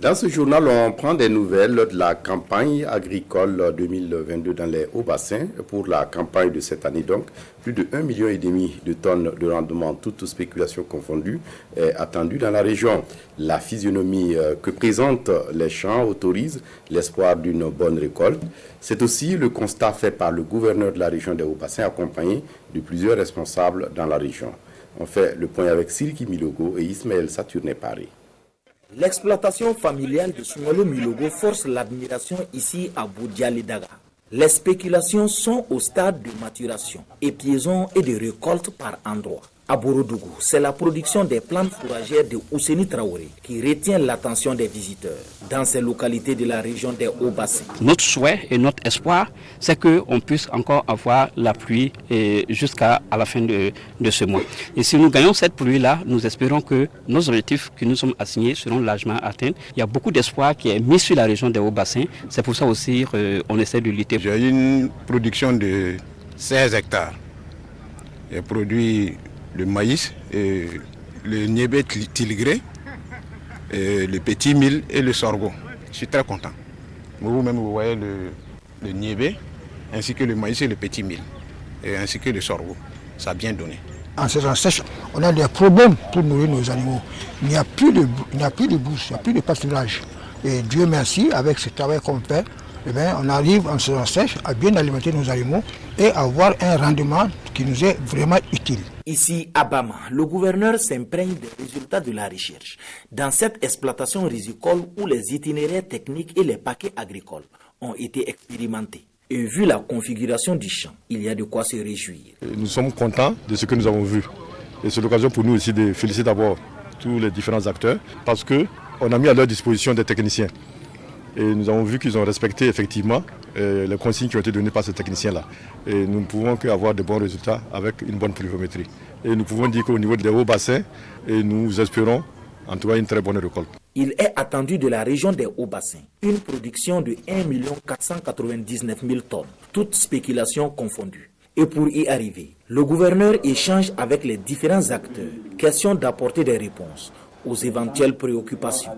Dans ce journal, on prend des nouvelles de la campagne agricole 2022 dans les hauts-bassins. Pour la campagne de cette année, donc, plus de 1,5 million de tonnes de rendement, toutes spéculations confondues, est attendue dans la région. La physionomie que présentent les champs autorise l'espoir d'une bonne récolte. C'est aussi le constat fait par le gouverneur de la région des hauts-bassins, accompagné de plusieurs responsables dans la région. On fait le point avec Siriki Milogo et Ismaël Saturné-Paré. L'exploitation familiale de Soumalo Milogo force l'admiration ici à Boudialidaga. Les spéculations sont au stade de maturation, épiaison et de récolte par endroits. À Borodougou, c'est la production des plantes fourragères de Ousseni Traoré qui retient l'attention des visiteurs dans ces localités de la région des Hauts-Bassins. Notre souhait et notre espoir, c'est qu'on puisse encore avoir la pluie jusqu'à la fin de ce mois. Et si nous gagnons cette pluie-là, nous espérons que nos objectifs que nous sommes assignés seront largement atteints. Il y a beaucoup d'espoir qui est mis sur la région des Hauts-Bassins. C'est pour ça aussi qu'on essaie de lutter. J'ai une production de 16 hectares. J'ai produit le maïs, et le niébé tiligré, et le petit mil et le sorgho. Je suis très content. Vous-même, vous voyez le niébé, ainsi que le maïs et le petit mil, et ainsi que le sorgho. Ça a bien donné. En saison sèche, on a des problèmes pour nourrir nos animaux. Il n'y a plus de bourse, il n'y a plus de pâturage. Et Dieu merci, avec ce travail qu'on fait, on arrive en saison sèche à bien alimenter nos animaux et avoir un rendement qui nous est vraiment utile. Ici, à Bama, le gouverneur s'imprègne des résultats de la recherche. Dans cette exploitation risicole où les itinéraires techniques et les paquets agricoles ont été expérimentés. Et vu la configuration du champ, il y a de quoi se réjouir. Nous sommes contents de ce que nous avons vu. Et c'est l'occasion pour nous aussi de féliciter d'abord tous les différents acteurs parce qu'on a mis à leur disposition des techniciens. Et nous avons vu qu'ils ont respecté effectivement les consignes qui ont été données par ces techniciens-là. Et nous ne pouvons qu'avoir de bons résultats avec une bonne pluviométrie. Et nous pouvons dire qu'au niveau des hauts bassins, nous espérons en tout cas une très bonne récolte. Il est attendu de la région des hauts bassins une production de 1 499 000 tonnes, toutes spéculations confondues. Et pour y arriver, le gouverneur échange avec les différents acteurs, question d'apporter des réponses aux éventuelles préoccupations.